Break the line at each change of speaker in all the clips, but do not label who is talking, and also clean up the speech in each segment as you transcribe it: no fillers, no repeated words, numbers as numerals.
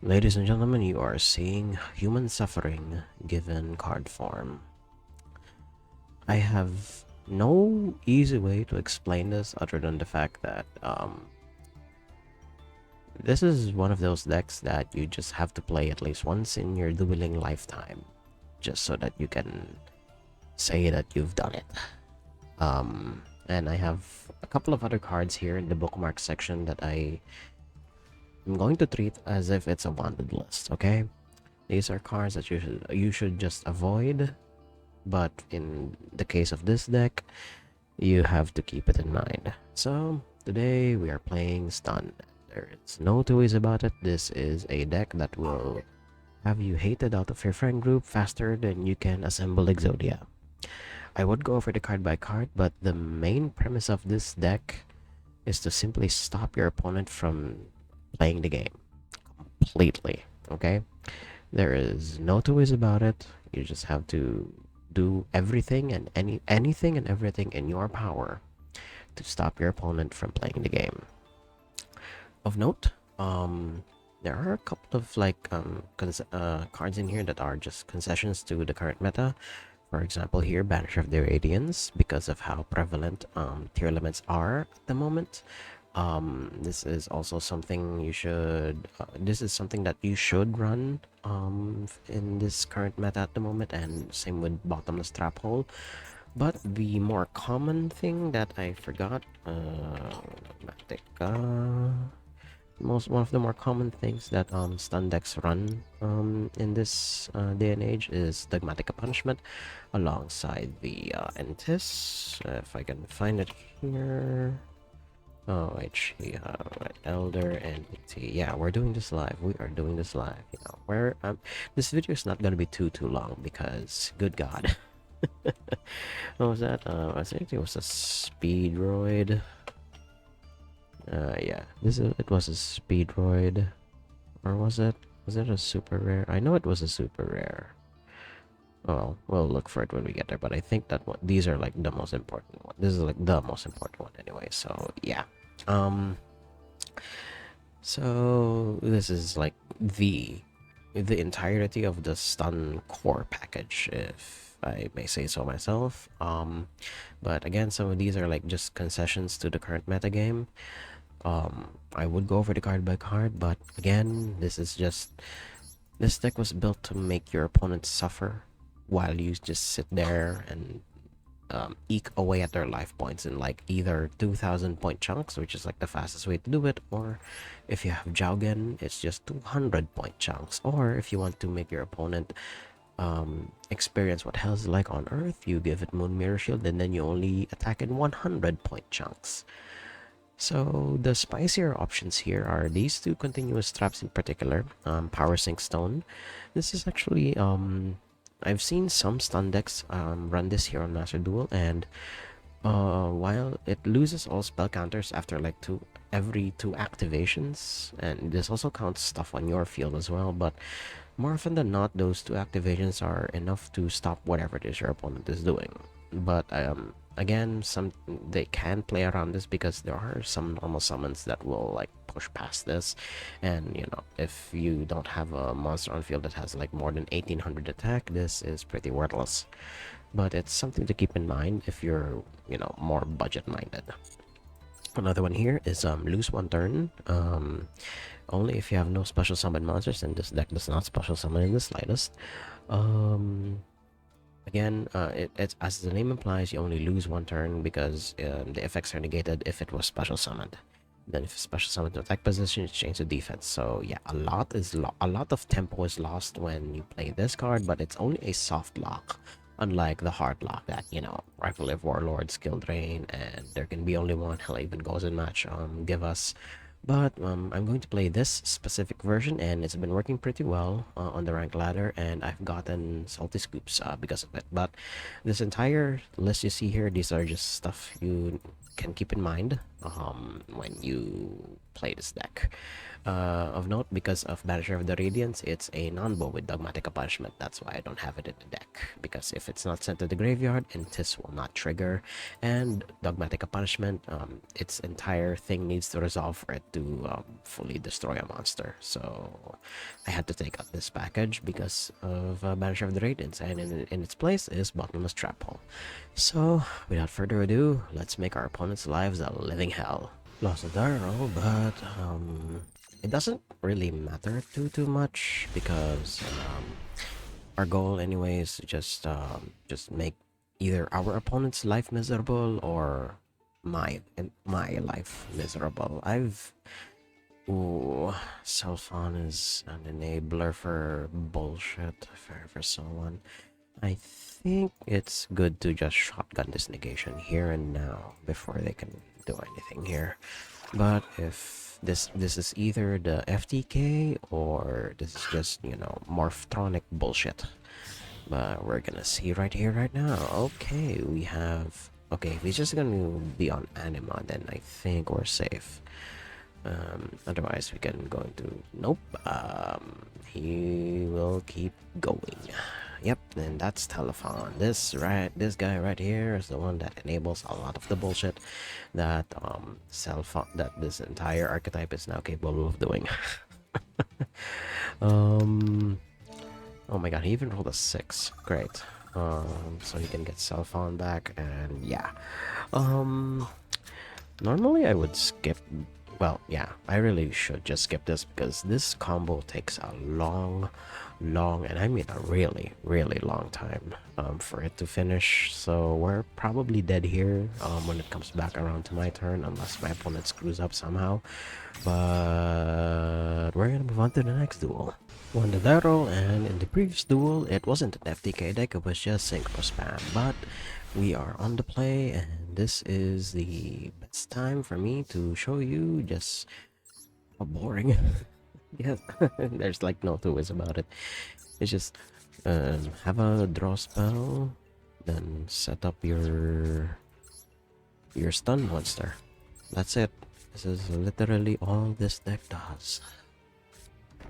Ladies and gentlemen, you are seeing human suffering given card form. I have no easy way to explain this other than the fact that this is one of those decks that you just have to play at least once in your dueling lifetime, just so that you can say that you've done it. And I have a couple of other cards here in the bookmark section that I'm going to treat as if it's a wanted list. Okay, these are cards that you should just avoid, but in the case of this deck, you have to keep it in mind. So today we are playing Stun. There's no two ways about it. This is a deck that will have you hated out of your friend group faster than you can assemble Exodia. I would go over the card by card, but the main premise of this deck is to simply stop your opponent from playing the game completely. Okay? There is no two ways about it. You just have to do everything and anything and everything in your power to stop your opponent from playing the game. Of note, there are a couple of cards in here that are just concessions to the current meta. For example, here, Banish of the Radiance, because of how prevalent tier limits are at the moment. This is also something you should. This is something that you should run in this current meta at the moment, and same with Bottomless Trap Hole. But the more common thing that I forgot, one of the more common things that stun decks run in this day and age is Dogmatic Punishment, alongside the Entis. If I can find it here. Oh, right, Elder and BT. Yeah, we're doing this live. We are doing this live. Where this video is not gonna be too long because, good God, what was that? I think it was a Speedroid. Yeah, it was a Speedroid, or was it? Was it a super rare? I know it was a super rare. Well, we'll look for it when we get there. But I think that these are like the most important one. This is like the most important one anyway. So yeah. Um. So this is like the entirety of the stun core package, if I may say so myself. But again, some of these are like just concessions to the current meta game. I would go over the card by card, but again, this deck was built to make your opponent suffer while you just sit there and eke away at their life points in like either 2,000 point chunks, which is like the fastest way to do it, or if you have Jaugen, it's just 200 point chunks, or if you want to make your opponent experience what hell's like on Earth, you give it Moon Mirror Shield and then you only attack in 100 point chunks. So the spicier options here are these two continuous traps in particular. Power Sync Stone. This is actually I've seen some stun decks run this here on Master Duel, and while it loses all spell counters after like every two activations, and this also counts stuff on your field as well, but more often than not, those two activations are enough to stop whatever it is your opponent is doing. But again, they can play around this because there are some normal summons that will like push past this, and if you don't have a monster on field that has like more than 1800 attack, this is pretty worthless. But it's something to keep in mind if you're more budget minded. Another one here is lose one turn. Only if you have no special summon monsters, and this deck does not special summon in the slightest. Um, Again, it's as the name implies, you only lose one turn because the effects are negated if it was special summoned. Then if special summoned to attack position, it's changed to defense. So yeah, a lot of tempo is lost when you play this card, but it's only a soft lock, unlike the hard lock that Rifle Live Warlord, Skill Drain, and there can be only one. Hell, even Goes in Match give us. But I'm going to play this specific version, and it's been working pretty well on the rank ladder, and I've gotten salty scoops because of it. But this entire list you see here, these are just stuff you can keep in mind when you play this deck. Of note, because of Banisher of the Radiance, it's a non-bow with Dogmatic Punishment. That's why I don't have it in the deck. Because if it's not sent to the graveyard, Intis will not trigger. And Dogmatic Punishment, its entire thing needs to resolve for it to fully destroy a monster. So I had to take out this package because of Banisher of the Radiance. And in its place is Bottomless Trap Hole. So, without further ado, let's make our opponent's lives a living hell. Lost a Darrow, but it doesn't really matter too much because our goal anyway is to just make either our opponent's life miserable or my life miserable. Self-on is an enabler for bullshit for someone. I think it's good to just shotgun this negation here and now before they can do anything here. But if this is either the FTK or this is just, you know, Morphtronic bullshit. But we're gonna see right here, right now. Okay, we have... Okay, if he's just gonna be on Anima, then I think we're safe. Otherwise, we can go into... Nope. He will keep going. Yep, and that's Telephone. This guy right here is the one that enables a lot of the bullshit that that this entire archetype is now capable of doing. Oh my god, he even rolled a 6. Great. So he can get Cellphone back, and yeah. Normally I would skip... Well, yeah, I really should just skip this because this combo takes a long, and I mean a really long time for it to finish. So we're probably dead here when it comes back around to my turn, unless my opponent screws up somehow. But we're gonna move on to the next duel. Won the battle, and in the previous duel, it wasn't an FTK deck, it was just Synchro Spam. But we are on the play, and this is the best time for me to show you just how boring. Yes, there's like no two ways about it. It's just have a draw spell, then set up your stun monster. That's it. This is literally all this deck does.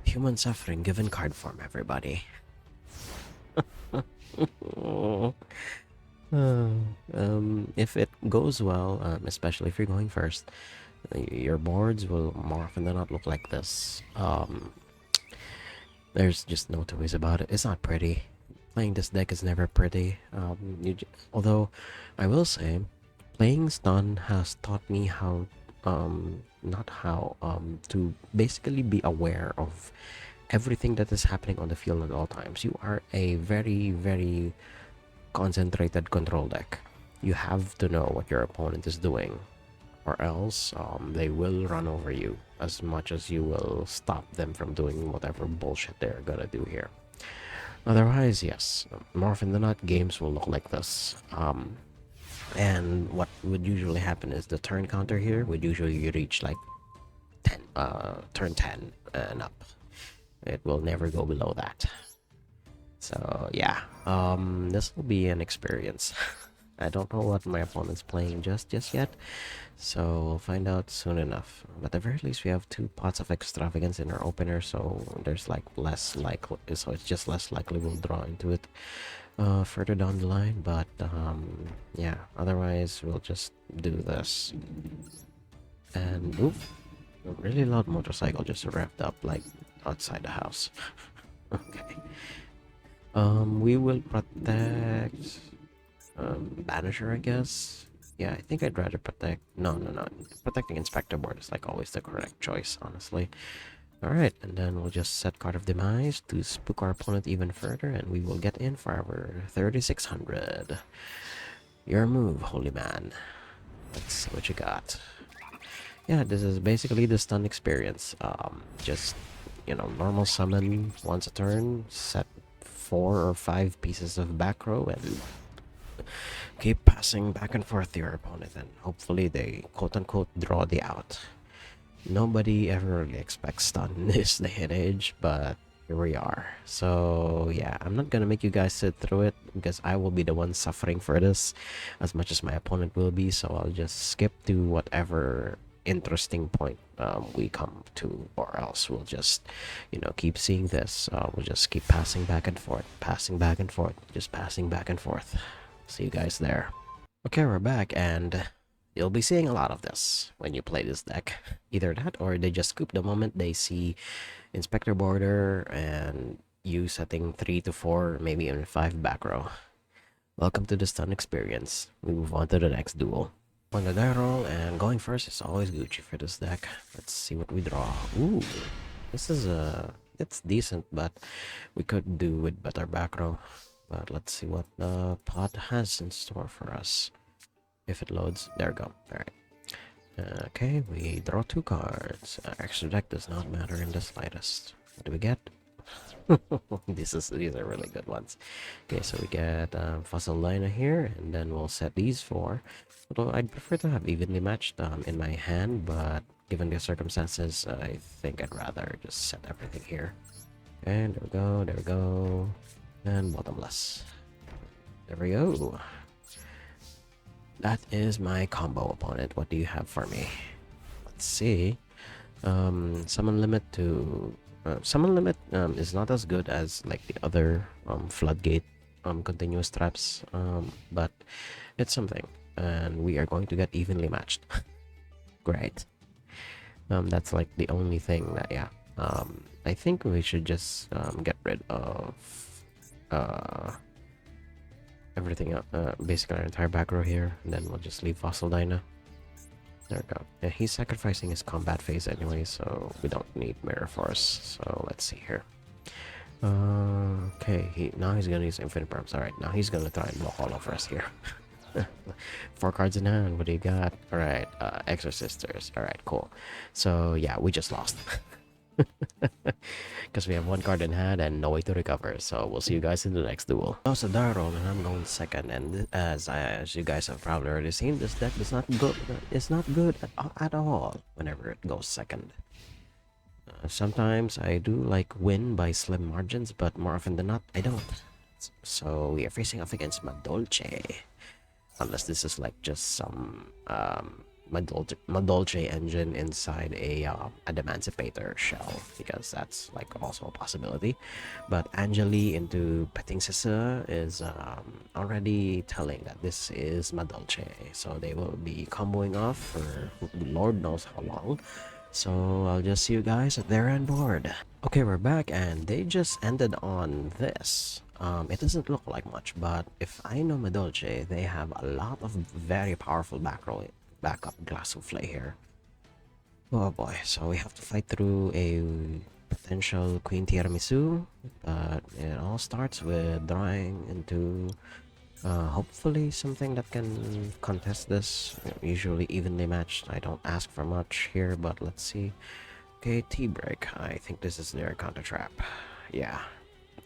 Human suffering given card form, everybody. If it goes well, especially if you're going first, your boards will more often than not look like this. There's just no two ways about it. It's not pretty. Playing this deck is never pretty. Although I will say, playing stun has taught me how, not how, to basically be aware of everything that is happening on the field at all times. You are a very concentrated control deck. You have to know what your opponent is doing, or else they will run over you as much as you will stop them from doing whatever bullshit they're gonna do here. Otherwise, yes, more often than not, games will look like this. And what would usually happen is the turn counter here would usually reach like 10, turn 10 and up. It will never go below that. So yeah, this will be an experience. I don't know what my opponent's playing just yet, so we'll find out soon enough. But at the very least, we have 2 pots of extravagance in our opener, so there's like less likely, so it's just less likely we'll draw into it further down the line. But yeah, otherwise we'll just do this. And oop, a really loud motorcycle just revved up like outside the house. Okay. We will protect Banisher, I guess. Yeah, I think I'd rather protect... No. Protecting Inspector Board is like always the correct choice, honestly. Alright, and then we'll just set Card of Demise to spook our opponent even further, and we will get in for our 3600. Your move, holy man. Let's see what you got. Yeah, this is basically the stun experience. Just, you know, normal summon once a turn, set 4 or 5 pieces of back row, and keep passing back and forth to your opponent, and hopefully they quote-unquote draw the out. Nobody ever really expects stun in this day and age, but here we are. So yeah, I'm not gonna make you guys sit through it because I will be the one suffering for this as much as my opponent will be. So I'll just skip to whatever interesting point we come to, or else we'll just, keep seeing this. We'll just keep passing back and forth, passing back and forth, just passing back and forth. See you guys there. Okay, we're back, and you'll be seeing a lot of this when you play this deck. Either that, or they just scoop the moment they see Inspector Border and you setting 3 to 4, maybe even 5 back row. Welcome to the stun experience. We move on to the next duel. On the die roll, and going first is always Gucci for this deck. Let's see what we draw. Ooh, this is it's decent, but we could do with better back row. But let's see what the pot has in store for us. If it loads, there we go. All right. Okay, we draw 2 cards. Extra deck does not matter in the slightest. What do we get? These are really good ones. Okay, so we get Fossil Lina here, and then we'll set these 4. Although I'd prefer to have evenly matched in my hand, but given the circumstances, I think I'd rather just set everything here. And there we go, there we go. And bottomless. There we go. That is my combo opponent. What do you have for me? Let's see. Summon limit to summon limit is not as good as like the other floodgate continuous traps, but it's something, and we are going to get evenly matched. Great. That's like the only thing that, yeah, I think we should just get rid of everything up, basically our entire back row here, and then we'll just leave Fossil Dyna. There we go. Yeah, he's sacrificing his combat phase anyway, so we don't need Mirror Force. So let's see here. Okay, now he's gonna use Infinite Perms. Alright, now he's gonna try and block all of us here. 4 cards in hand. What do you got? Alright, Exorcisters. Alright, cool. So yeah, we just lost. Because we have 1 card in hand and no way to recover. So we'll see you guys in the next duel. Also, die roll, and I'm going second. And as you guys have probably already seen, this deck is not good. It's not good at all whenever it goes second. Sometimes I do like win by slim margins, but more often than not, I don't. So we are facing off against Madolche. Unless this is like just some Madolche engine inside a Emancipator shell, because that's like also a possibility. But Angeli into Petting Sissa is already telling that this is Madolche, so they will be comboing off for Lord knows how long. So I'll just see you guys there on board. Okay, we're back, and they just ended on this. It doesn't look like much, but if I know Madolche, they have a lot of very powerful backup glass souffle here. Oh boy, so we have to fight through a potential Queen Tiramisu, but it all starts with drawing into hopefully something that can contest this. Usually evenly matched. I don't ask for much here, but let's see. Okay, T-break. I think this is their counter trap. Yeah.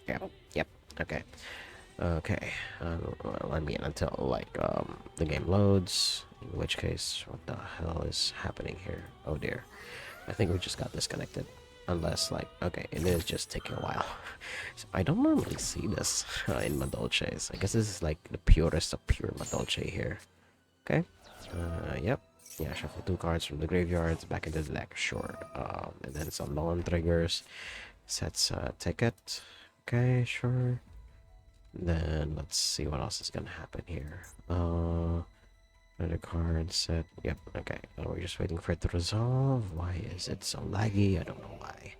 Yep. Okay. Okay. Well, I mean, until like the game loads. In which case, what the hell is happening here? Oh dear. I think we just got disconnected. Unless, like, okay, it is just taking a while. So I don't normally see this in Madolches. I guess this is like the purest of pure Madolche here. Okay. Yep. Yeah, shuffle 2 cards from the graveyards back into the deck. Sure. And then some long triggers. Sets ticket. Okay, sure. Then let's see what else is gonna happen here. Another card set. Yep. Okay. We're just waiting for it to resolve. Why is it so laggy? I don't know why.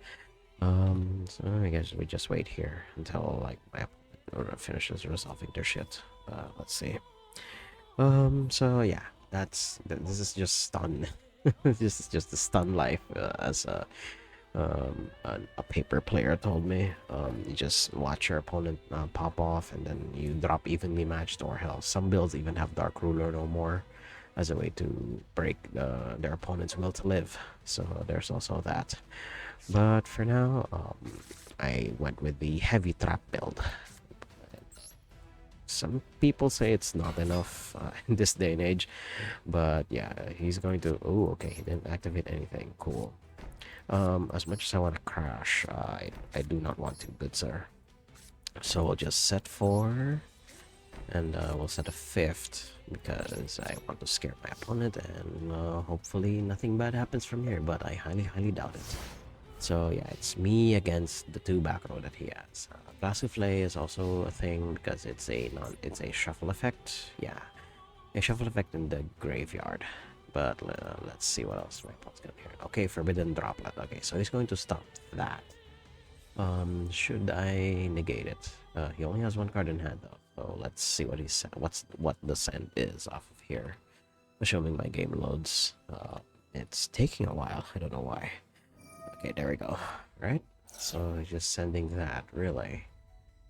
So I guess we just wait here until like my opponent finishes resolving their shit. Let's see. So yeah, this is just stun. This is just a stun life, as a paper player told me. You just watch your opponent pop off, and then you drop evenly matched, or hell, some builds even have Dark Ruler no more as a way to break their opponent's will to live. So there's also that. But for now, I went with the heavy trap build. Some people say it's not enough in this day and age, but yeah, he's going to. Oh, okay, he didn't activate anything. Cool. As much as I want to crash, I do not want to, good sir. So we'll just set 4, and we'll set a 5th because I want to scare my opponent, and hopefully nothing bad happens from here, but I highly doubt it. So yeah, it's me against the 2 back row that he has. Glass Souffle is also a thing because it's a shuffle effect. Yeah, a shuffle effect in the graveyard. But let's see what else my opponent's gonna hear. Okay, Forbidden Droplet. Okay, so he's going to stop that. Should I negate it? He only has 1 card in hand though. So let's see what he's what the send is off of here. Assuming my game loads. It's taking a while. I don't know why. Okay, there we go. Right? So just sending that, really.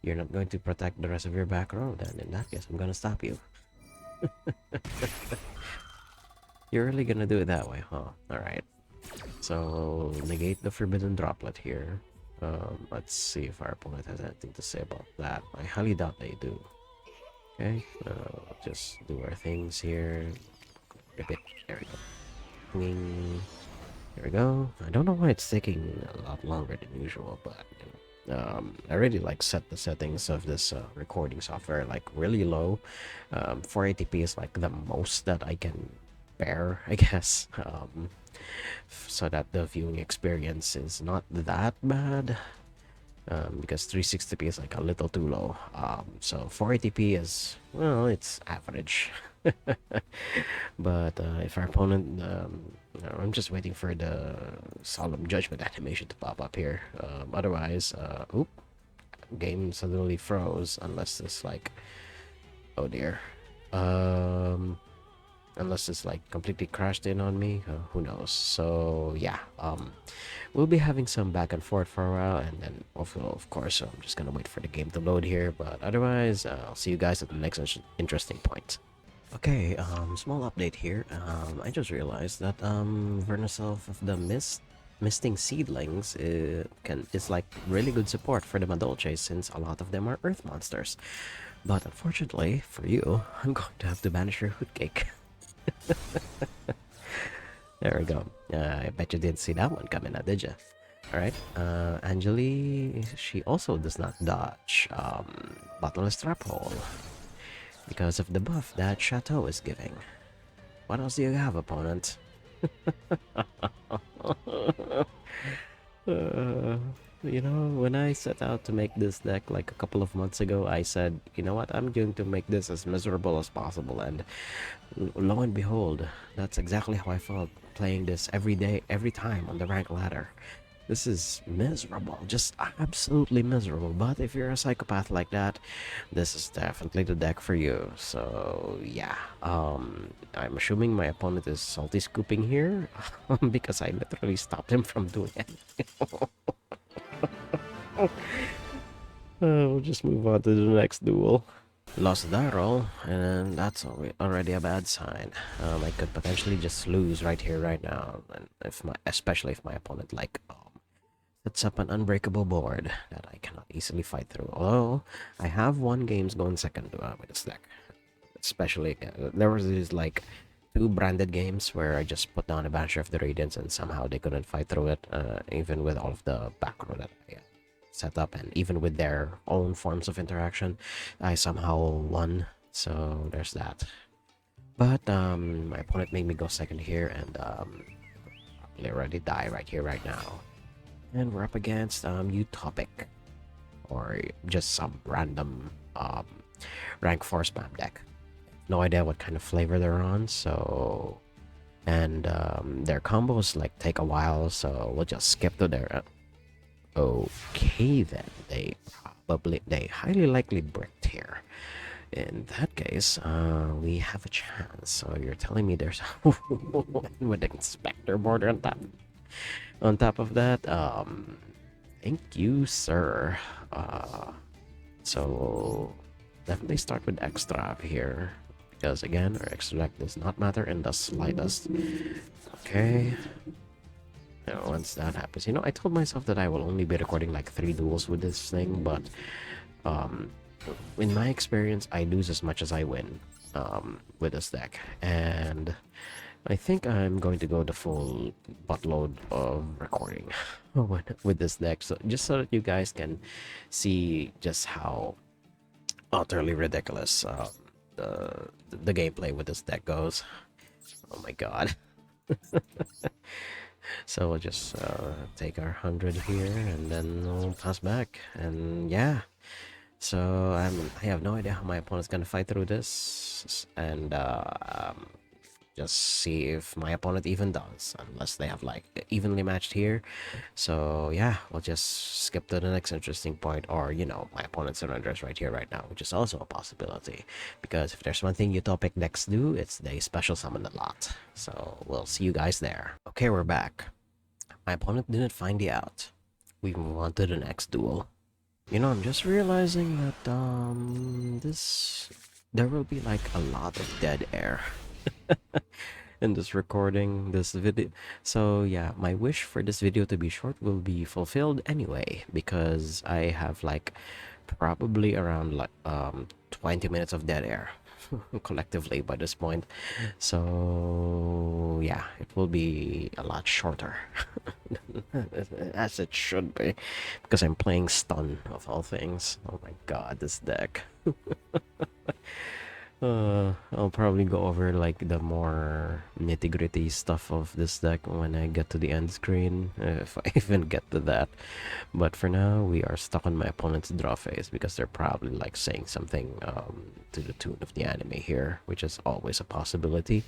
You're not going to protect the rest of your back row, then in that case, I'm gonna stop you. You're really gonna do it that way, huh? Alright. So, negate the Forbidden Droplet here. Let's see if our opponent has anything to say about that. I highly doubt they do. Okay, just do our things here. Rip it. There we go. Wing. There we go. I don't know why it's taking a lot longer than usual, but I really like set the settings of this recording software like really low. 480p is like the most that I can bear, I guess, so that the viewing experience is not that bad. Because 360p is like a little too low. So 480p is, well, it's average. But if our opponent, I'm just waiting for the solemn judgment animation to pop up here. Otherwise, oop, game suddenly froze unless it's like, oh dear. Unless it's like completely crashed in on me, who knows. So yeah, we'll be having some back and forth for a while, and then of course I'm just gonna wait for the game to load here, but otherwise I'll see you guys at the next interesting point. Okay, small update here. I just realized that Vernaself of the Misting Seedlings is like really good support for the Madolche, since a lot of them are earth monsters. But unfortunately for you, I'm going to have to banish your hoot cake. There we go. I bet you didn't see that one coming, now, did you? Alright, Angeli, she also does not dodge Bottomless Trap Hole because of the buff that Chateau is giving. What else do you have, opponent? You know, when I set out to make this deck like a couple of months ago, I said, you know what, I'm going to make this as miserable as possible, and lo and behold, that's exactly how I felt playing this every day, every time on the rank ladder. This is miserable, just absolutely miserable. But if you're a psychopath like that, this is definitely the deck for you. So yeah, I'm assuming my opponent is salty scooping here because I literally stopped him from doing it. We'll just move on to the next duel. Lost that roll, and that's already a bad sign. I could potentially just lose right here, right now, and especially if my opponent like sets up an unbreakable board that I cannot easily fight through. Although I have won games going second with this deck, especially there was these like 2 branded games where I just put down a Banisher of the Radiance and somehow they couldn't fight through it, even with all of the back row that I set up, and even with their own forms of interaction, I somehow won. So there's that. But my opponent made me go second here, and probably already die right here, right now. And we're up against Utopic, or just some random rank 4 spam deck. No idea what kind of flavor they're on, so, and their combos like take a while, so we'll just skip to their okay, then they highly likely bricked here. In that case, we have a chance. So you're telling me there's with the inspector border on top. On top of that, thank you, sir. So definitely start with extra up here, because again, our extra deck does not matter in the slightest. Okay. Now, once that happens, you know, I told myself that I will only be recording like 3 duels with this thing, but in my experience, I lose as much as I win with this deck, and I think I'm going to go the full buttload of recording with this deck, so just so that you guys can see just how utterly ridiculous the gameplay with this deck goes. Oh my god. So we'll just take our 100 here and then we'll pass back. And yeah, so I have no idea how my opponent's gonna fight through this, and just see if my opponent even does, unless they have like evenly matched here. So yeah, we'll just skip to the next interesting point, or you know, my opponent surrenders right here, right now, which is also a possibility. Because if there's one thing utopic decks do, it's they special summon a lot. So we'll see you guys there. Okay, we're back. My opponent didn't find the out. We move on to the next duel. You know, I'm just realizing that this there will be like a lot of dead air in this recording, this video. So yeah, my wish for this video to be short will be fulfilled anyway, because I have like probably around like 20 minutes of dead air collectively by this point. So yeah, it will be a lot shorter as it should be, because I'm playing stun of all things. Oh my god, this deck. I'll probably go over like the more nitty-gritty stuff of this deck when I get to the end screen, if I even get to that. But for now, we are stuck on my opponent's draw phase because they're probably like saying something to the tune of the anime here, which is always a possibility.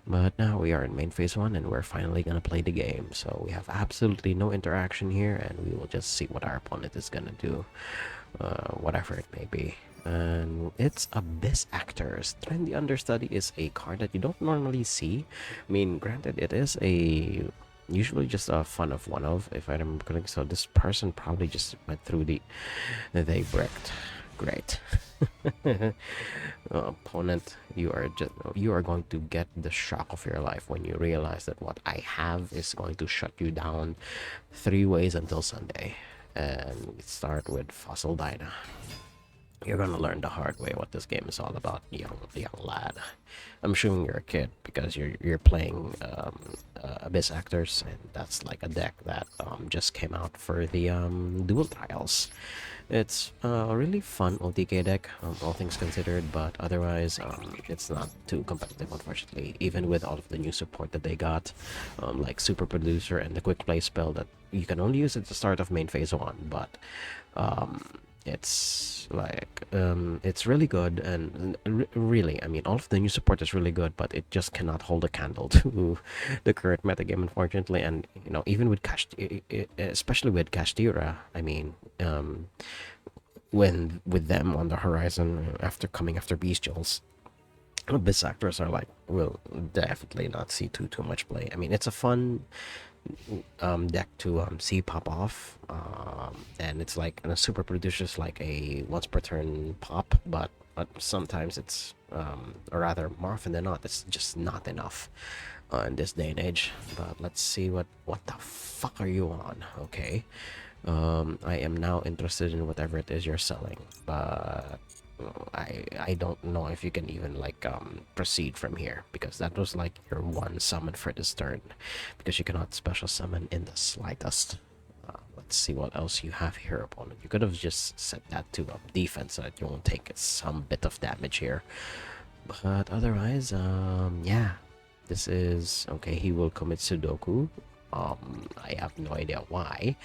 But now we are in main phase 1 and we're finally gonna play the game. So we have absolutely no interaction here, and we will just see what our opponent is gonna do, whatever it may be. And it's Abyss Actors. Trendy Understudy is a card that you don't normally see. I mean, granted, it is a usually just a fun of one of, if I remember correctly. So this person probably just went through they bricked. Great. Opponent, you are going to get the shock of your life when you realize that what I have is going to shut you down 3 ways until Sunday. And we start with Fossil Dyna. You're gonna learn the hard way what this game is all about, young lad. I'm assuming you're a kid because you're playing Abyss Actors, and that's like a deck that just came out for the dual trials. It's a really fun OTK deck, all things considered, but otherwise it's not too competitive, unfortunately. Even with all of the new support that they got, like Super Producer and the Quick Play spell that you can only use at the start of main phase 1, but it's like it's really good, and really, I mean, all of the new support is really good, but it just cannot hold a candle to the current metagame, unfortunately. And you know, even with especially with Kashtira, I mean, when with them on the horizon after coming after Bestials, Abyss Actors are like, will definitely not see too much play. I mean, it's a fun deck to see pop off, and it's like, and a Super Producer's like a once per turn pop, but sometimes it's or rather more often than not, it's just not enough in this day and age. But let's see what the fuck are you on. Okay, I am now interested in whatever it is you're selling, but I don't know if you can even like proceed from here, because that was like your one summon for this turn, because you cannot special summon in the slightest. Let's see what else you have here, opponent. You could have just set that to defense so that you won't take some bit of damage here, but otherwise yeah, this is okay. He will commit Sudoku. I have no idea why.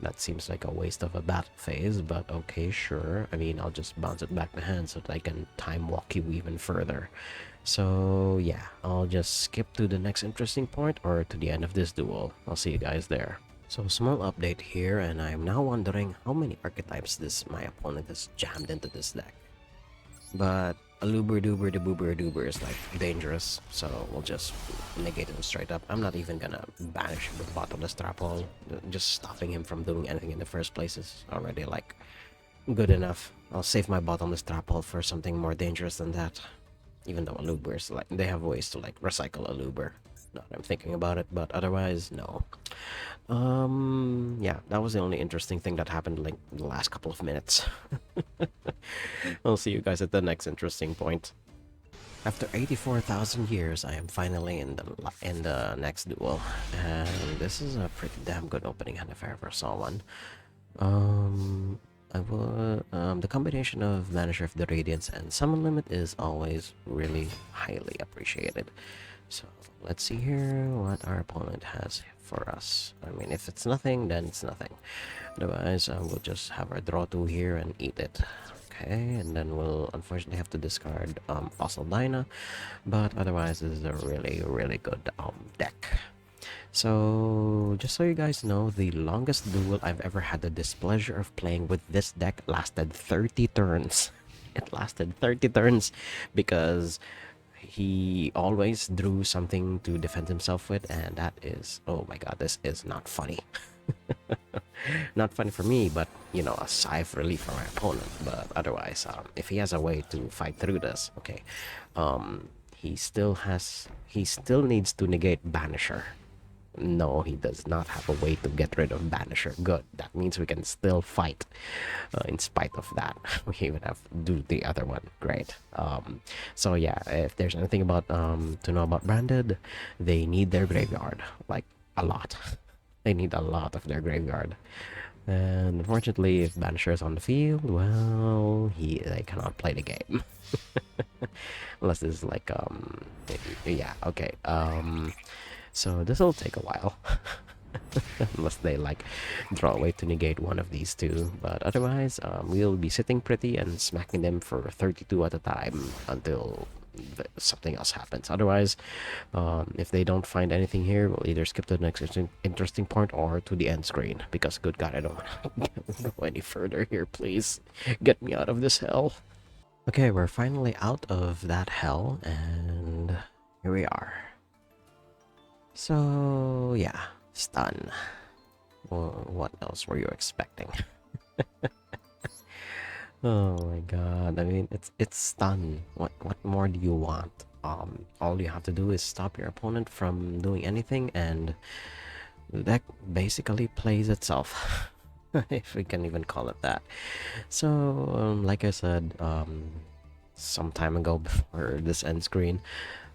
That seems like a waste of a battle phase, but okay, sure. I mean, I'll just bounce it back to hand so that I can time walk you even further. So yeah, I'll just skip to the next interesting point, or to the end of this duel. I'll see you guys there. So small update here, and I'm now wondering how many archetypes my opponent has jammed into this deck. But a Loober Doober de Boober Doober is like dangerous, so we'll just negate him straight up. I'm not even gonna banish him with Bottomless Trap Hole. Just stopping him from doing anything in the first place is already like good enough. I'll save my Bottomless Trap Hole for something more dangerous than that. Even though a Loober is like, they have ways to like recycle a Loober. Not that I'm thinking about it, but otherwise, no. Yeah, that was the only interesting thing that happened like the last couple of minutes. I'll see you guys at the next interesting point. After 84,000 years, I am finally in the next duel, and this is a pretty damn good opening hand if I ever saw one. Um, the combination of Vanisher of the Radiance and Summon Limit is always really highly appreciated. So let's see here what our opponent has for us. I mean, if it's nothing, then it's nothing. Otherwise, we'll just have our draw 2 here and eat it. Okay, and then we'll unfortunately have to discard Fossil Dyna, but otherwise this is a really, really good deck. So, just so you guys know, the longest duel I've ever had the displeasure of playing with this deck lasted 30 turns. It lasted 30 turns because he always drew something to defend himself with, and that is, oh my god, this is not funny. Not funny for me, but you know, a sigh of relief for my opponent. But otherwise, if he has a way to fight through this, okay, he still needs to negate Banisher. No, he does not have a way to get rid of Banisher. Good. That means we can still fight. In spite of that, we even have to do the other one. Great. So yeah, if there's anything about to know about Branded, they need their graveyard like a lot. They need a lot of their graveyard. And unfortunately, if Banisher is on the field, well, they cannot play the game. Unless it's like yeah, okay. So this will take a while. Unless they like draw away to negate one of these two, but otherwise we'll be sitting pretty and smacking them for 32 at a time until something else happens. Otherwise, if they don't find anything here, we'll either skip to the next interesting point or to the end screen, because good god, I don't want to go any further here. Please get me out of this hell. Okay, we're finally out of that hell, and here we are. So yeah, stun. Well, what else were you expecting? Oh my god, I mean, it's stun. What more do you want? All you have to do is stop your opponent from doing anything, and the deck basically plays itself. If we can even call it that. So like I said some time ago before this end screen,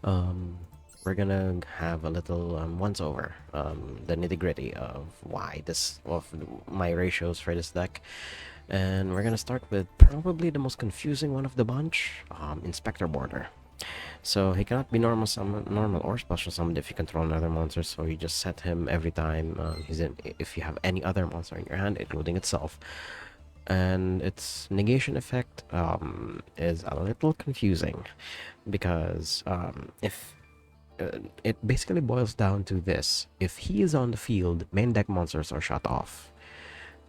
we're gonna have a little once over the nitty-gritty of my ratios for this deck, and we're gonna start with probably the most confusing one of the bunch, Inspector Border. So he cannot be normal or special summoned if you control another monster, so you just set him every time if you have any other monster in your hand, including itself. And its negation effect is a little confusing, because if it basically boils down to this: if he is on the field, main deck monsters are shut off.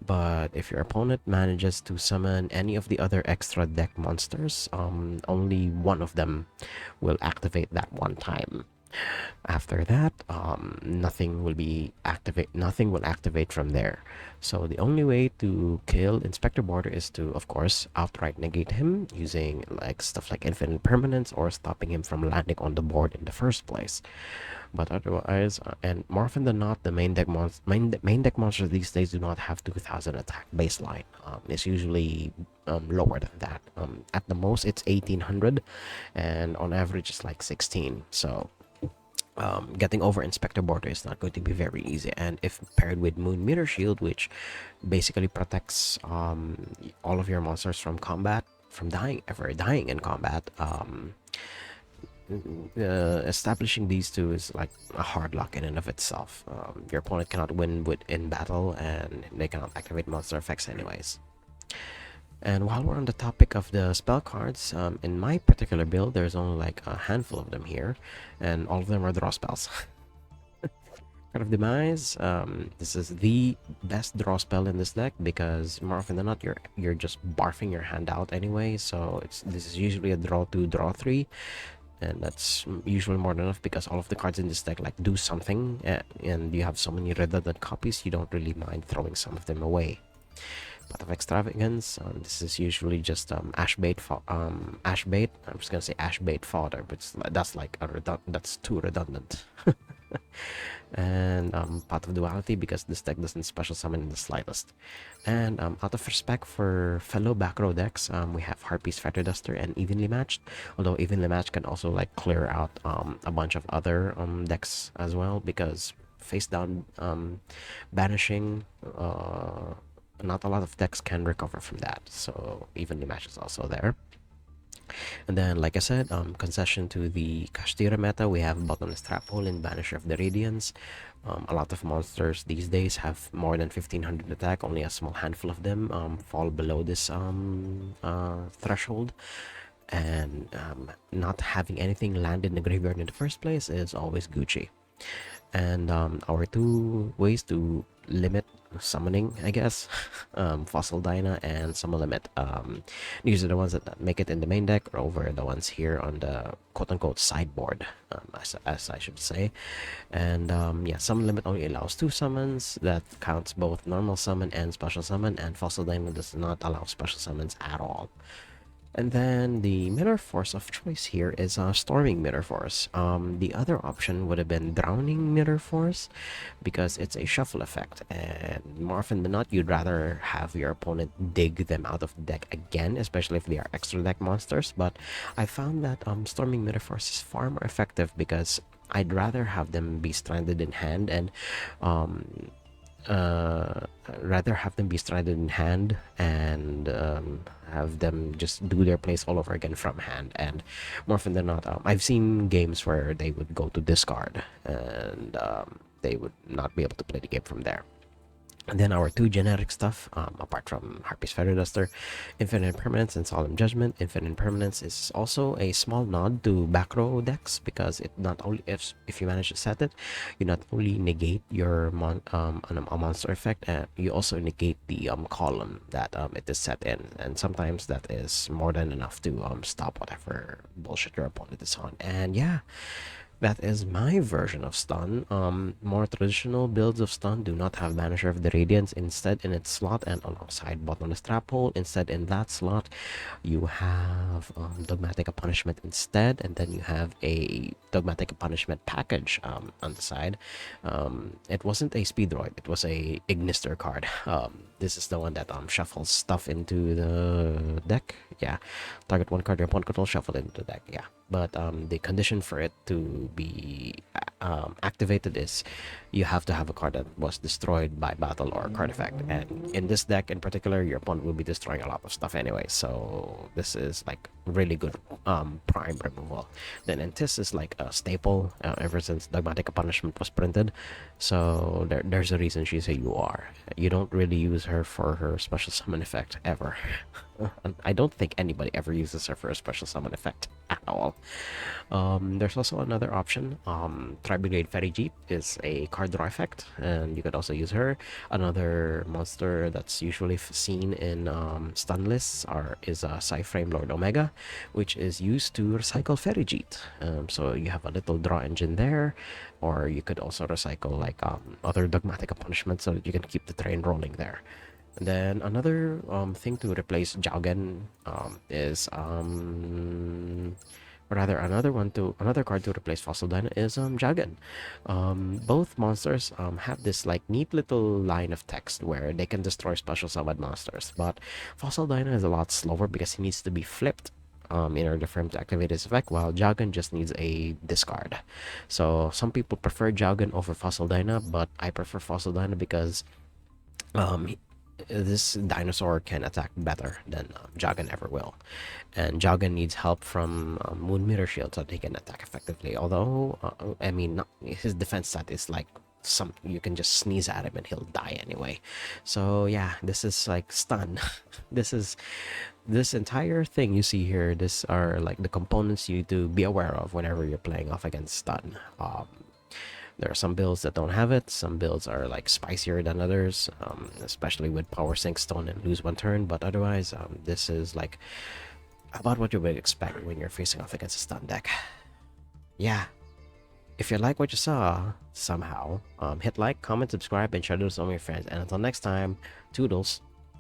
But if your opponent manages to summon any of the other extra deck monsters, only one of them will activate that one time. After that, nothing will activate from there. So the only way to kill Inspector Border is to, of course, outright negate him using like stuff like infinite permanence or stopping him from landing on the board in the first place. But otherwise, and more often than not, the main deck monsters these days do not have 2000 attack baseline. It's usually lower than that. At the most, it's 1800, and on average, it's like 16. So getting over Inspector Border is not going to be very easy, and if paired with Moon Mirror Shield, which basically protects all of your monsters from combat, from dying in combat, establishing these two is like a hard lock in and of itself. Your opponent cannot win in battle, and they cannot activate monster effects anyways. And while we're on the topic of the spell cards, in my particular build, there's only like a handful of them here, and all of them are draw spells. Card of Demise, this is the best draw spell in this deck, because more often than not, you're just barfing your hand out anyway. So this is usually a draw 2, draw 3, and that's usually more than enough, because all of the cards in this deck like do something, and you have so many redundant copies, you don't really mind throwing some of them away. Pot of Extravagance, this is usually just ash bait. I'm just gonna say ash bait fodder, but that's like that's too redundant. And Pot of Duality because this deck doesn't special summon in the slightest. And out of respect for fellow back row decks, we have Harpy's Feather Duster and Evenly Matched. Although Evenly Matched can also like clear out a bunch of other decks as well, because face down banishing, not a lot of decks can recover from that. So Evenly Matched is also there. And then, like I said, concession to the Kashtira meta, we have Bottomless Trap Hole and Banisher of the Radiance. A lot of monsters these days have more than 1500 attack. Only a small handful of them fall below this threshold. And not having anything land in the graveyard in the first place is always Gucci. And our two ways to limit summoning, I guess, Fossil Dyna and Summon Limit. These are the ones that make it in the main deck, or over the ones here on the quote-unquote sideboard, as I should say. And yeah, Summon Limit only allows 2 summons. That counts both normal summon and special summon, and Fossil Dyna does not allow special summons at all. And then the Mirror Force of choice here is Storming Mirror Force. The other option would have been Drowning Mirror Force, because it's a shuffle effect, and more often than not, you'd rather have your opponent dig them out of the deck again, especially if they are extra deck monsters. But I found that Storming Mirror Force is far more effective, because I'd rather have them be stranded in hand, and um, rather have them be stranded in hand and have them just do their plays all over again from hand. And more often than not, I've seen games where they would go to discard, and they would not be able to play the game from there. And then our 2 generic stuff, apart from Harpy's Feather Duster, Infinite Impermanence and Solemn Judgment. Infinite Impermanence is also a small nod to back row decks, because it not only, if you manage to set it, you not only negate your a monster effect, you also negate the column that it is set in, and sometimes that is more than enough to stop whatever bullshit your opponent is on. And yeah, that is my version of stun. More traditional builds of stun do not have Banisher of the Radiance instead in its slot and alongside Bottomless Trap Hole. Instead, in that slot, you have Dogmatic Punishment instead, and then you have a Dogmatic Punishment package on the side. It wasn't a Speedroid, it was a Ignister card. This is the one that shuffles stuff into the deck. Yeah, target one card your opponent controls, shuffle it into the deck. Yeah, but the condition for it to be activated is you have to have a card that was destroyed by battle or card effect, and in this deck in particular, your opponent will be destroying a lot of stuff anyway, so this is like really good prime removal. Then Entis is like a staple ever since Dogmatic Punishment was printed, so there's a reason she's a UR. You don't really use her for her special summon effect ever. I don't think anybody ever uses her for a special summon effect at all. There's also another option. Tribrigade Ferry Jeep is a card draw effect, and you could also use her. Another monster that's usually seen in stun lists is Psyframe Lord Omega, which is used to recycle Ferry Jeep. So you have a little draw engine there, or you could also recycle like other Dogmatic Punishments so that you can keep the train rolling there. And then another thing to replace Jaugen is rather another card to replace Fossil Dyna is Jaugen. Both monsters have this like neat little line of text where they can destroy special summoned monsters, but Fossil Dyna is a lot slower because he needs to be flipped in order for him to activate his effect, while Jaugen just needs a discard. So some people prefer Jaugen over Fossil Dyna, but I prefer Fossil Dyna because um, this dinosaur can attack better than Jagan ever will, and Jagan needs help from Moon Mirror Shield so that he can attack effectively. Although, I mean, his defense stat is like some you can just sneeze at him and he'll die anyway. So yeah, this is like stun. This entire thing you see here. This are like the components you need to be aware of whenever you're playing off against stun. There are some builds that don't have it. Some builds are like spicier than others, especially with Power Sink Stone and lose one turn. But otherwise, this is like about what you would expect when you're facing off against a stun deck. Yeah. If you like what you saw, somehow, hit like, comment, subscribe, and share this with all your friends. And until next time, toodles.